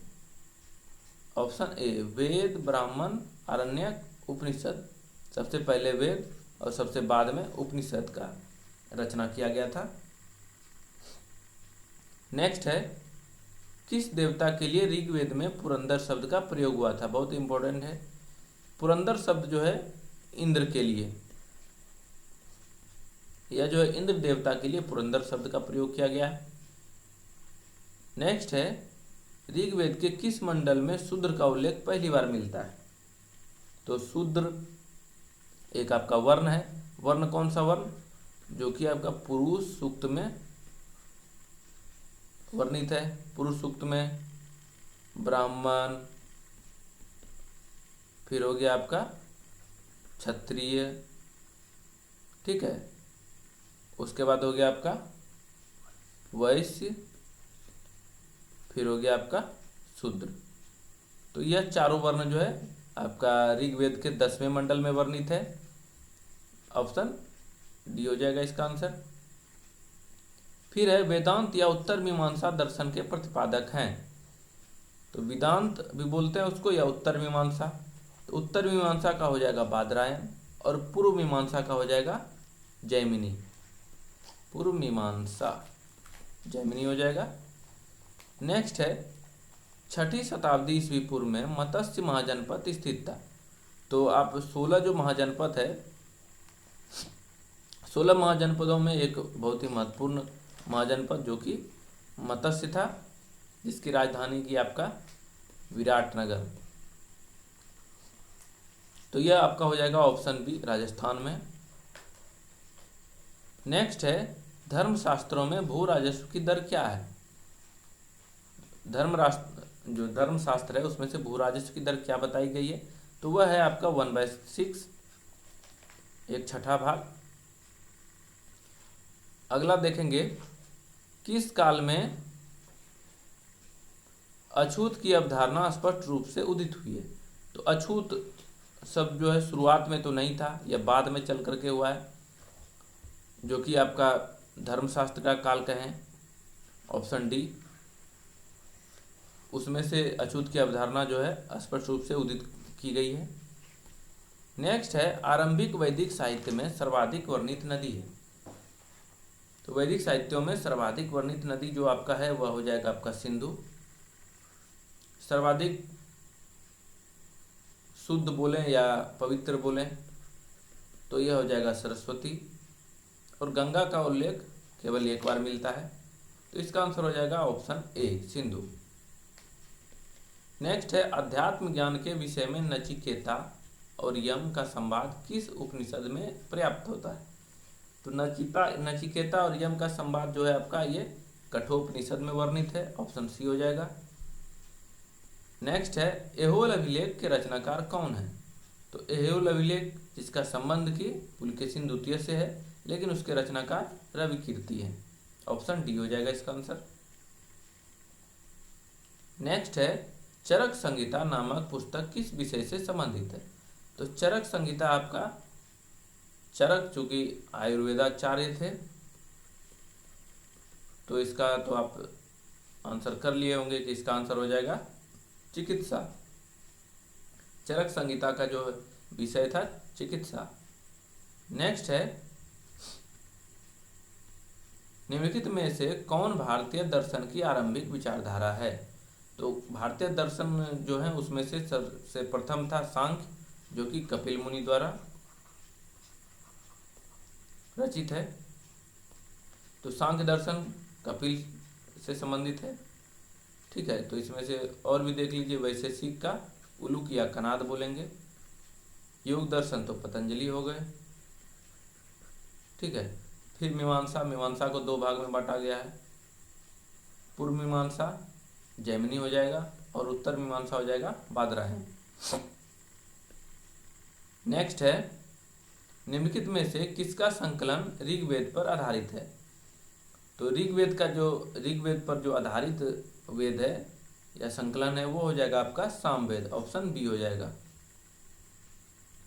S1: ऑप्शन ए वेद ब्राह्मण आरण्यक उपनिषद। सबसे पहले वेद और सबसे बाद में उपनिषद का रचना किया गया था। नेक्स्ट है किस देवता के लिए ऋग्वेद में पुरंदर शब्द का प्रयोग हुआ था। बहुत इंपॉर्टेंट है। पुरंदर शब्द जो है इंद्र के लिए, या जो है इंद्र देवता के लिए पुरंदर शब्द का प्रयोग किया गया है। नेक्स्ट है ऋग्वेद के किस मंडल में शूद्र का उल्लेख पहली बार मिलता है। तो शूद्र एक आपका वर्ण है। वर्ण कौन सा वर्ण, जो कि आपका पुरुष सूक्त में वर्णित है। पुरुष सूक्त में ब्राह्मण, फिर हो गया आपका क्षत्रिय, ठीक है, उसके बाद हो गया आपका वैश्य, फिर हो गया आपका शूद्र। तो यह चारों वर्ण जो है आपका ऋग्वेद के 10वें मंडल में वर्णित है। ऑप्शन डी हो जाएगा इसका आंसर। फिर है वेदांत या उत्तर मीमांसा दर्शन के प्रतिपादक हैं। तो वेदांत भी बोलते हैं उसको, या उत्तर मीमांसा। तो उत्तर मीमांसा का हो जाएगा बादरायण, और पूर्व मीमांसा का हो जाएगा जैमिनी। पूर्व मीमांसा जैमिनी हो जाएगा। नेक्स्ट है 6ठी शताब्दी ईस्वी पूर्व में मत्स्य महाजनपद स्थित था। तो आप 16 जो महाजनपद है, 16 महाजनपदों में एक बहुत ही महत्वपूर्ण महाजनपद जो कि मत्स्य था, जिसकी राजधानी की आपका विराटनगर। तो यह आपका हो जाएगा ऑप्शन बी राजस्थान में। नेक्स्ट है धर्मशास्त्रों में भू राजस्व की दर क्या है। जो धर्मशास्त्र है उसमें से भू राजस्व की दर क्या बताई गई है। तो वह है आपका 1/6, 1/6 भाग। अगला देखेंगे किस काल में अछूत की अवधारणा स्पष्ट रूप से उदित हुई है। तो अछूत शब्द जो है शुरुआत में तो नहीं था, यह बाद में चल करके हुआ है, जो कि आपका धर्मशास्त्र का काल कहें। ऑप्शन डी, उसमें से अछूत की अवधारणा जो है स्पष्ट रूप से उदित की गई है। नेक्स्ट है आरंभिक वैदिक साहित्य में सर्वाधिक वर्णित नदी है। तो वैदिक साहित्यों में सर्वाधिक वर्णित नदी जो आपका है वह हो जाएगा आपका सिंधु। सर्वाधिक शुद्ध बोलें या पवित्र बोलें तो यह हो जाएगा सरस्वती, और गंगा का उल्लेख केवल एक बार मिलता है। तो इसका आंसर हो जाएगा ऑप्शन ए सिंधु। नेक्स्ट है अध्यात्म ज्ञान के विषय में नचिकेता और यम का संवाद किस उपनिषद में पर्याप्त होता है। तो नचिकेता और यम का संवाद जो है आपका ये कठोपनिषद में वर्णित है। ऑप्शन सी हो जाएगा। नेक्स्ट है एहोल अभिलेख के रचनाकार कौन है। तो एहोल अभिलेख जिसका संबंध की पुलकेशिन द्वितीय से है, लेकिन उसके रचनाकार रवि कीर्ति है। ऑप्शन डी हो जाएगा इसका आंसर। नेक्स्ट है चरक संहिता नामक पुस्तक किस विषय से संबंधित है। तो चरक संहिता आपका, चरक चूंकि आयुर्वेदाचार्य थे तो इसका तो आप आंसर कर लिए होंगे कि इसका आंसर हो जाएगा चिकित्सा। चरक संहिता का जो विषय था चिकित्सा। नेक्स्ट है निम्नलिखित में से कौन भारतीय दर्शन की आरंभिक विचारधारा है। तो भारतीय दर्शन जो है उसमें से प्रथम था सांख्य, जो कि कपिल मुनि द्वारा। रचित है। तो सांख्य दर्शन कपिल से संबंधित है। ठीक है, तो इसमें से और भी देख लीजिए, वैशेषिक का उलूक या कनाद बोलेंगे। योग दर्शन तो पतंजलि हो गए। ठीक है, फिर मीमांसा, मीमांसा को दो भाग में बांटा गया है। पूर्व मीमांसा जैमिनी हो जाएगा और उत्तर मीमांसा हो जाएगा बादरायण। नेक्स्ट है, निम्नलिखित में से किसका संकलन ऋग्वेद पर आधारित है? तो ऋग्वेद पर जो आधारित वेद है या संकलन है वो हो जाएगा आपका सामवेद, ऑप्शन बी हो जाएगा।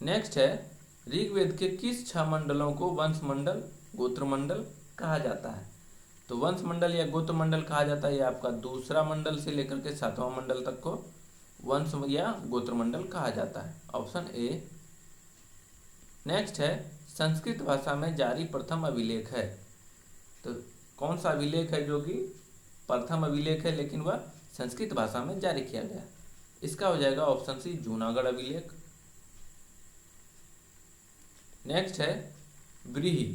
S1: नेक्स्ट है, ऋग्वेद के किस 6 मंडलों को वंश मंडल, गोत्र मंडल कहा जाता है? तो वंश मंडल या गोत्र मंडल कहा जाता है, ये आपका दूसरा मंडल से लेकर के 7वां मंडल तक को वंश या गोत्र मंडल कहा जाता है, ऑप्शन ए। नेक्स्ट है, संस्कृत भाषा में जारी प्रथम अभिलेख है। तो कौन सा अभिलेख है जो कि प्रथम अभिलेख है लेकिन वह संस्कृत भाषा में जारी किया गया? इसका हो जाएगा ऑप्शन सी, जूनागढ़ अभिलेख। नेक्स्ट है, व्रीहि।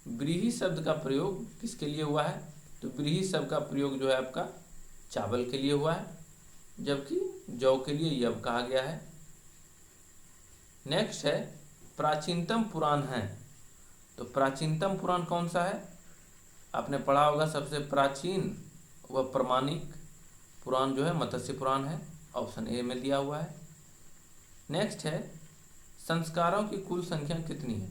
S1: व्रीहि शब्द का प्रयोग किसके लिए हुआ है? तो व्रीहि शब्द का प्रयोग जो है आपका चावल के लिए हुआ है, जबकि जौ के लिए यव कहा गया है। नेक्स्ट है, प्राचीनतम पुराण है। तो प्राचीनतम पुराण कौन सा है? आपने पढ़ा होगा सबसे प्राचीन व प्रमाणिक पुराण जो है मत्स्य पुराण है, ऑप्शन ए में दिया हुआ है। नेक्स्ट है, संस्कारों की कुल संख्या कितनी है?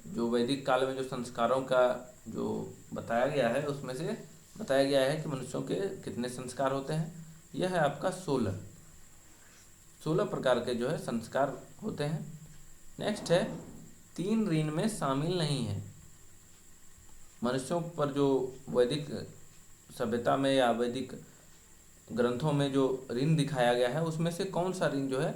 S1: जो वैदिक काल में जो संस्कारों का जो बताया गया है उसमें से बताया गया है कि मनुष्यों के कितने संस्कार होते हैं। यह है आपका 16 प्रकार के जो है संस्कार होते हैं। नेक्स्ट है, 3 ऋण में शामिल नहीं है। मनुष्यों पर जो वैदिक सभ्यता में या वैदिक ग्रंथों में जो ऋण दिखाया गया है उसमें से कौन सा ऋण जो है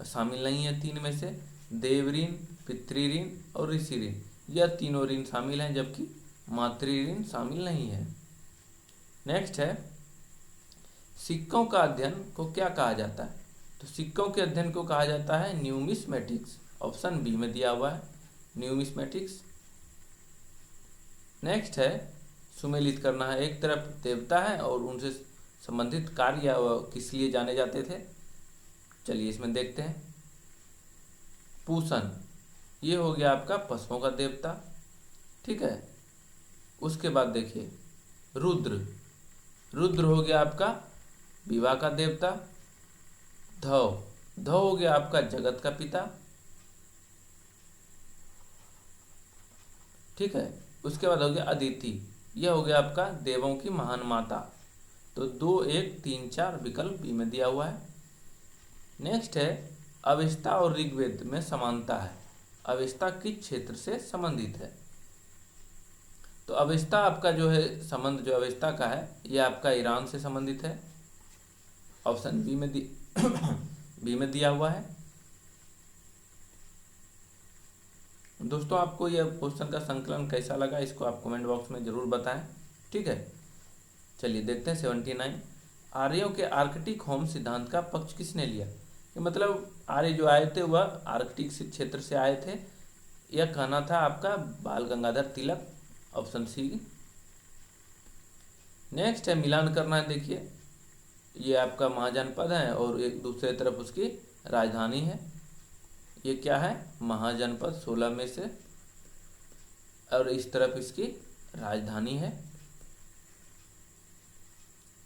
S1: शामिल नहीं है? 3 में से देव ऋण, पितृ ऋण और ऋषि ऋण, यह तीनों ऋण शामिल हैं, जबकि मातृ ऋण शामिल नहीं है। नेक्स्ट है, सिक्कों का अध्ययन को क्या कहा जाता है? तो सिक्कों के अध्ययन को कहा जाता है न्यूमिस्मेटिक्स, ऑप्शन बी में दिया हुआ है, न्यूमिस्मेटिक्स। नेक्स्ट है, सुमेलित करना है। एक तरफ देवता है और उनसे संबंधित कार्य किस लिए जाने जाते थे? चलिए इसमें देखते हैं। पूषण, ये हो गया आपका पशुओं का देवता। ठीक है, उसके बाद देखिए रुद्र। रुद्र हो गया आपका विवाह का देवता। धव, धव हो गया आपका जगत का पिता। ठीक है, उसके बाद हो गया अदिति, यह हो गया आपका देवों की महान माता। तो 2, 1, 3, 4 विकल्प बी में दिया हुआ है। नेक्स्ट है, अवेस्ता और ऋग्वेद में समानता है। अवेस्ता किस क्षेत्र से संबंधित है? तो अवेस्ता आपका जो है संबंध जो अवेस्ता का है यह आपका ईरान से संबंधित है, ऑप्शन बी में बी में दिया हुआ है। दोस्तों आपको यह क्वेश्चन का संकलन कैसा लगा इसको आप कमेंट बॉक्स में जरूर बताएं। ठीक है, चलिए देखते हैं 79। आर्यों के आर्कटिक होम सिद्धांत का पक्ष किसने लिया? कि मतलब आर्य जो आए थे वह आर्कटिक क्षेत्र से आए थे, यह कहना था आपका बाल Gangadhar Tilak, option C. Next है, मिलान करना है। देखिए ये आपका महाजनपद है और एक दूसरे तरफ उसकी राजधानी है। ये क्या है? महाजनपद 16 में से, और इस तरफ इसकी राजधानी है।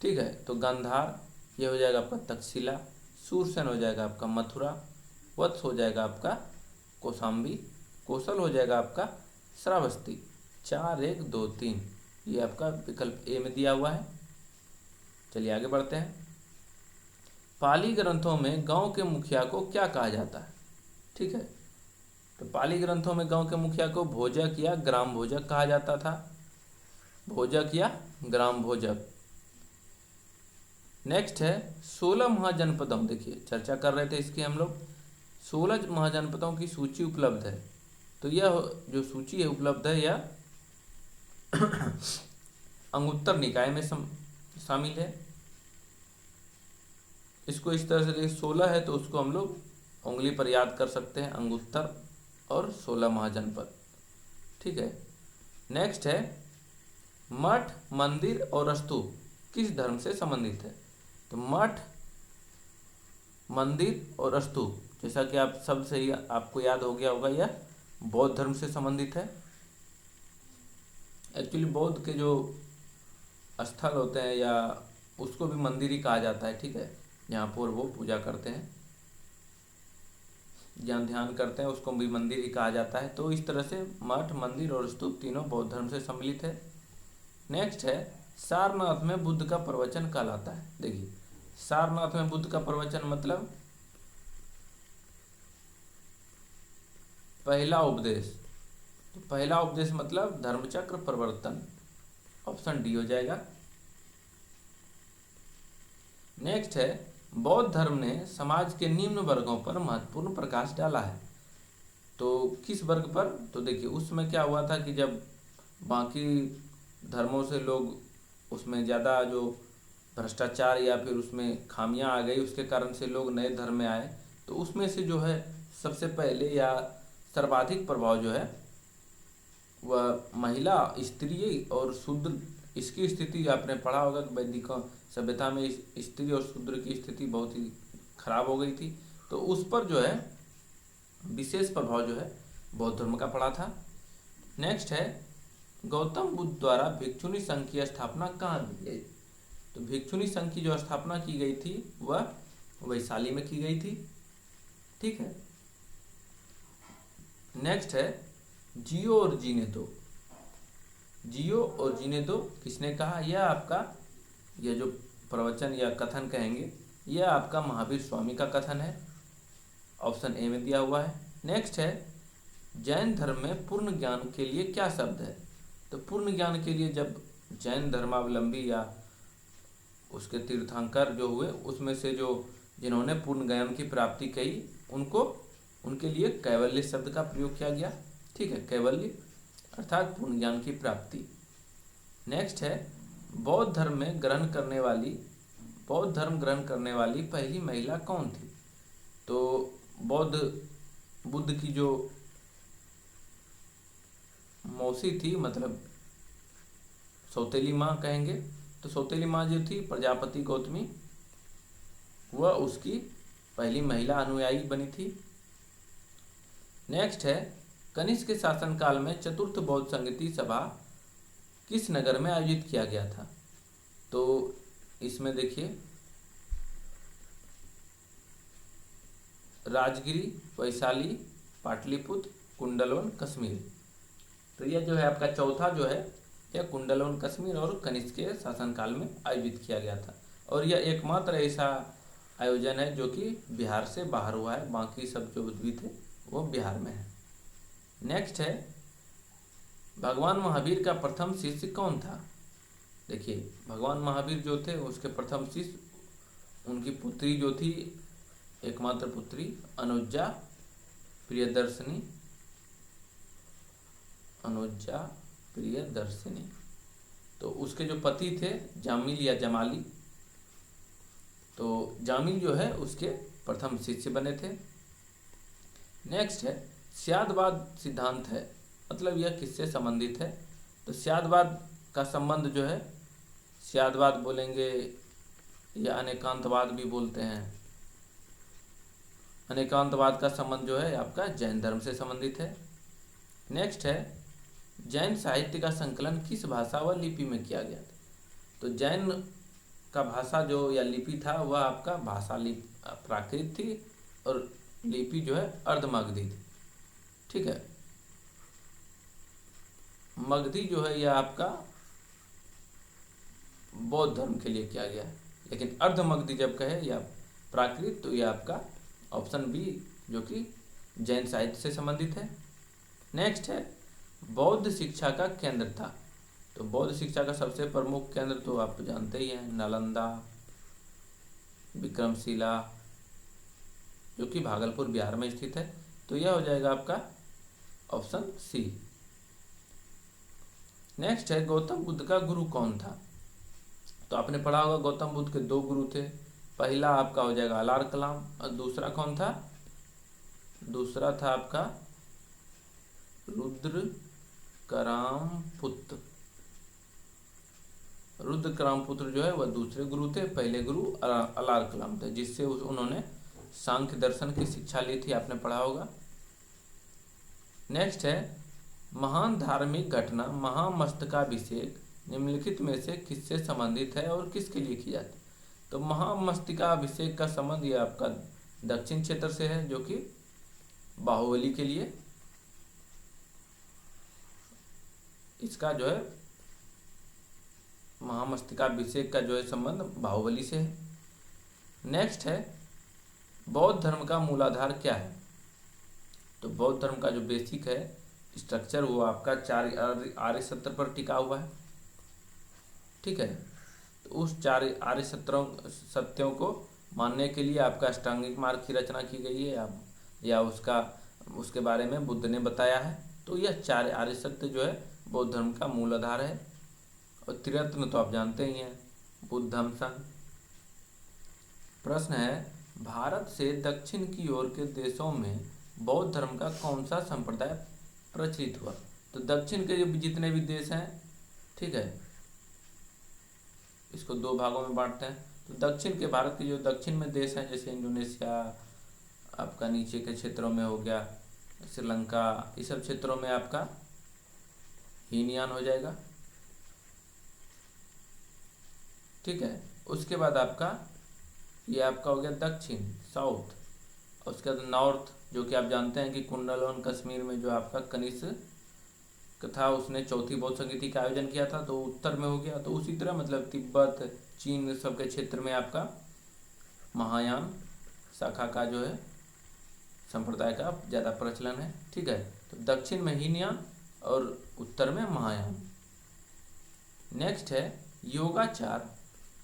S1: ठीक है, तो गांधार ये हो जाएगा आपका तक्षशिला, सूरसेन हो जाएगा आपका मथुरा, वत्स हो जाएगा आपका कौशाम्बी, कौशल हो जाएगा आपका श्रावस्ती। 4, 1, 2, 3 ये आपका विकल्प ए में दिया हुआ है। चलिए आगे बढ़ते हैं। पाली ग्रंथों में गांव के मुखिया को क्या कहा जाता है? ठीक है, तो पाली ग्रंथों में गांव के मुखिया को भोजक या ग्राम भोजक कहा जाता था, भोजक या ग्राम भोजक। नेक्स्ट है 16 महाजनपदों, देखिए चर्चा कर रहे थे इसकी हम लोग। 16 महाजनपदों की सूची उपलब्ध है, तो यह जो सूची है उपलब्ध है यह अंगुत्तर निकाय में शामिल है। इसको इस तरह से देखिए 16 है तो उसको हम लोग उंगली पर याद कर सकते हैं, अंगुत्तर और 16 महाजनपद। ठीक है। नेक्स्ट है मठ, मंदिर और स्तूप किस धर्म से संबंधित है? तो मठ, मंदिर और स्तूप, जैसा कि आप सब से ही आपको याद हो गया होगा, यह बौद्ध धर्म से संबंधित है। एक्चुअली बौद्ध के जो स्थल होते हैं या उसको भी मंदिर ही कहा जाता है, ठीक है, जहाँ पर वो पूजा करते हैं, जहाँ ध्यान करते हैं, उसको भी मंदिर ही कहा जाता है। तो इस तरह से मठ, मंदिर और स्तूप तीनों बौद्ध धर्म से सम्मिलित है। नेक्स्ट है सारनाथ में बुद्ध का प्रवचन कहलाता है। देखिए सारनाथ में बुद्ध का प्रवचन मतलब पहला उपदेश, तो पहला उपदेश मतलब धर्मचक्र प्रवर्तन, ऑप्शन डी हो जाएगा। नेक्स्ट है बौद्ध धर्म ने समाज के निम्न वर्गों पर महत्वपूर्ण प्रकाश डाला है। तो किस वर्ग पर? तो देखिए उसमें क्या हुआ था कि जब बाकी धर्मों से लोग उसमें ज़्यादा जो भ्रष्टाचार या फिर उसमें खामियां आ गई, उसके कारण से लोग नए धर्म में आए, तो उसमें से जो है सबसे पहले या सर्वाधिक प्रभाव जो है वह महिला, स्त्री और शूद्र, इसकी स्थिति आपने पढ़ा होगा कि वैदिक सभ्यता में स्त्री और शूद्र की स्थिति बहुत ही खराब हो गई थी। तो उस पर जो है विशेष प्रभाव जो है बौद्ध धर्म का पड़ा था। नेक्स्ट है गौतम बुद्ध द्वारा भिक्षुणी संघ की स्थापना कहाँ की गई? तो भिक्षुणी संघ की जो स्थापना की गई थी वह वैशाली में की गई थी, ठीक है। नेक्स्ट है जियो और जीने दो। जियो और जीने दो किसने कहा? यह आपका, यह जो प्रवचन या कथन कहेंगे, यह आपका महावीर स्वामी का कथन है, ऑप्शन ए में दिया हुआ है। नेक्स्ट है जैन धर्म में पूर्ण ज्ञान के लिए क्या शब्द है? तो पूर्ण ज्ञान के लिए जब जैन धर्मावलंबी या उसके तीर्थंकर जो हुए, उसमें से जो जिन्होंने पूर्ण ज्ञान की प्राप्ति की, उनको उनके लिए कैवल्य शब्द का प्रयोग किया गया, ठीक है, कैवल्य अर्थात पूर्ण ज्ञान की प्राप्ति। नेक्स्ट है बौद्ध धर्म में ग्रहण करने वाली, बौद्ध धर्म ग्रहण करने वाली पहली महिला कौन थी? तो बुद्ध की जो मौसी थी, मतलब सौतेली माँ कहेंगे, तो सौतेली माँ जो थी प्रजापति गौतमी, वह उसकी पहली महिला अनुयायी बनी थी। नेक्स्ट है कनिष्क के शासनकाल में चतुर्थ बौद्ध संगति सभा किस नगर में आयोजित किया गया था? तो इसमें देखिए राजगिरी, वैशाली, पाटलिपुत्र, कुंडलवन, कश्मीर। तो यह जो है आपका चौथा जो है यह कुंडलवन, कश्मीर और कनिष्क के शासनकाल में आयोजित किया गया था, और यह एकमात्र ऐसा आयोजन है जो कि बिहार से बाहर हुआ है, बाकी सब जो भी थे वो बिहार में है। नेक्स्ट है भगवान महावीर का प्रथम शिष्य कौन था? देखिए भगवान महावीर जो थे उसके प्रथम शिष्य, उनकी पुत्री जो थी, एकमात्र पुत्री अनुज्जा प्रियदर्शिनी, अनुज्जा प्रियदर्शिनी। तो उसके जो पति थे जामिल या जमाली, तो जामिल जो है उसके प्रथम शिष्य बने थे। नेक्स्ट है स्यादवाद सिद्धांत है, मतलब यह किससे संबंधित है? तो स्यादवाद का संबंध जो है, स्यादवाद बोलेंगे या अनेकांतवाद भी बोलते हैं, अनेकांतवाद का संबंध जो है आपका जैन धर्म से संबंधित है। नेक्स्ट है जैन साहित्य का संकलन किस भाषा व लिपि में किया गया था? तो जैन का भाषा जो या लिपि था वह आपका भाषा लिपि प्राकृत थी और लिपि जो है अर्धमगधी थी, ठीक है। मगधी जो है यह आपका बौद्ध धर्म के लिए किया गया है, लेकिन अर्धमगधी जब कहे या प्राकृत तो यह आपका ऑप्शन बी जो कि जैन साहित्य से संबंधित है। नेक्स्ट है बौद्ध शिक्षा का केंद्र था। तो बौद्ध शिक्षा का सबसे प्रमुख केंद्र तो आप जानते ही हैं, नालंदा, विक्रमशिला, जो कि भागलपुर बिहार में स्थित है। तो यह हो जाएगा आपका ऑप्शन सी। नेक्स्ट है गौतम बुद्ध का गुरु कौन था? तो आपने पढ़ा होगा गौतम बुद्ध के दो गुरु थे, पहला आपका हो जाएगा अलार कलाम और दूसरा कौन था? दूसरा था आपका रुद्र रुद्रकामपुत्र। रुद्रकामपुत्र जो है वह दूसरे गुरु थे, पहले गुरु अलार कलाम थे, जिससे उन्होंने सांख्य दर्शन की शिक्षा ली थी, आपने पढ़ा होगा। नेक्स्ट है महान धार्मिक घटना महामस्तकाभिषेक निम्नलिखित में से किससे संबंधित है और किसके लिए की जाती है? तो महामस्तकाभिषेक का संबंध ये आपका दक्षिण क्षेत्र से है, जो कि बाहुबली के लिए इसका जो है महामस्तकाभिषेक का जो है संबंध बाहुबली से है। नेक्स्ट है बौद्ध धर्म का मूलाधार क्या है? तो बौद्ध धर्म का जो बेसिक है स्ट्रक्चर वो आपका 4 आर्य सत्य पर टिका हुआ है, ठीक है। तो उस 4 आर्य सत्यों को मानने के लिए आपका अष्टांगिक मार्ग की रचना की गई है, या उसके बारे में बुद्ध ने बताया है। तो यह 4 आर्य सत्य जो है बौद्ध धर्म का मूल आधार है। और त्रिरत्न तो आप जानते ही हैं, बुद्ध धम्म संघ। प्रश्न है भारत से दक्षिण की ओर के देशों में बौद्ध धर्म का कौन सा संप्रदाय प्रचलित हुआ? तो दक्षिण के जितने भी देश हैं, ठीक है, इसको 2 भागों में बांटते हैं। तो दक्षिण के भारत के जो दक्षिण में देश हैं, जैसे इंडोनेशिया, आपका नीचे के क्षेत्रों में हो गया श्रीलंका, इस सब क्षेत्रों में आपका हीनयान हो जाएगा, ठीक है। उसके बाद आपका ये आपका हो गया दक्षिण, साउथ। और उसके बाद नॉर्थ, जो कि आप जानते हैं कि कुंडलवन कश्मीर में जो आपका कनिष्क था, उसने चौथी बौद्ध संगीति का आयोजन किया था, तो उत्तर में हो गया। तो उसी तरह मतलब तिब्बत, चीन सब के क्षेत्र में आपका महायान शाखा का जो है संप्रदाय का ज़्यादा प्रचलन है, ठीक है। तो दक्षिण में हीनयान और उत्तर में महायान। नेक्स्ट है योगाचार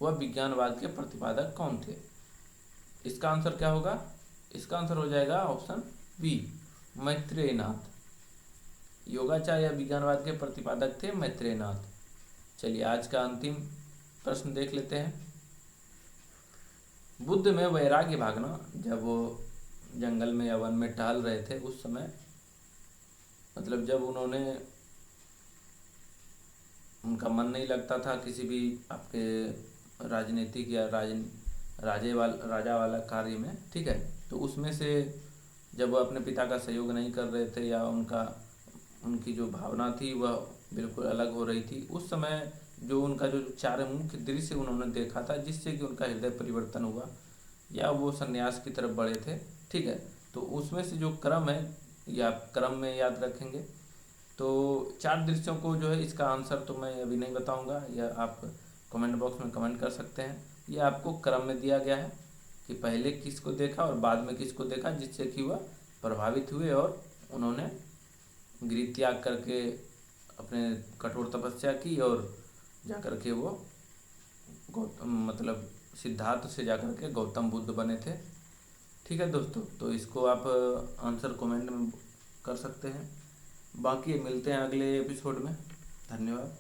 S1: व विज्ञानवाद के प्रतिपादक कौन थे? इसका आंसर क्या होगा? इसका आंसर हो जाएगा ऑप्शन बी, मैत्रेयनाथ। योगाचार या विज्ञानवाद के प्रतिपादक थे मैत्रेयनाथ। चलिए आज का अंतिम प्रश्न देख लेते हैं। बुद्ध में वैराग्य भागना, जब वो जंगल में या वन में टहल रहे थे उस समय, मतलब जब उनका मन नहीं लगता था किसी भी आपके राजनीतिक या राजा वाला कार्य में, ठीक है, तो उसमें से जब वो अपने पिता का सहयोग नहीं कर रहे थे या उनकी जो भावना थी वह बिल्कुल अलग हो रही थी, उस समय जो उनका जो 4 मुख्य दृश्य उन्होंने देखा था, जिससे कि उनका हृदय परिवर्तन हुआ या वो संन्यास की तरफ बढ़े थे, ठीक है। तो उसमें से जो क्रम है या क्रम में याद रखेंगे। तो 4 दृश्यों को जो है, इसका आंसर तो मैं अभी नहीं बताऊंगा, यह आप कमेंट बॉक्स में कमेंट कर सकते हैं। ये आपको क्रम में दिया गया है कि पहले किसको देखा और बाद में किसको देखा, जिससे कि वह प्रभावित हुए और उन्होंने गृह त्याग करके अपने कठोर तपस्या की और जाकर के वो मतलब सिद्धार्थ से जाकर के गौतम बुद्ध बने थे, ठीक है दोस्तों। तो इसको आप आंसर कमेंट में कर सकते हैं। बाकी मिलते हैं अगले एपिसोड में। धन्यवाद।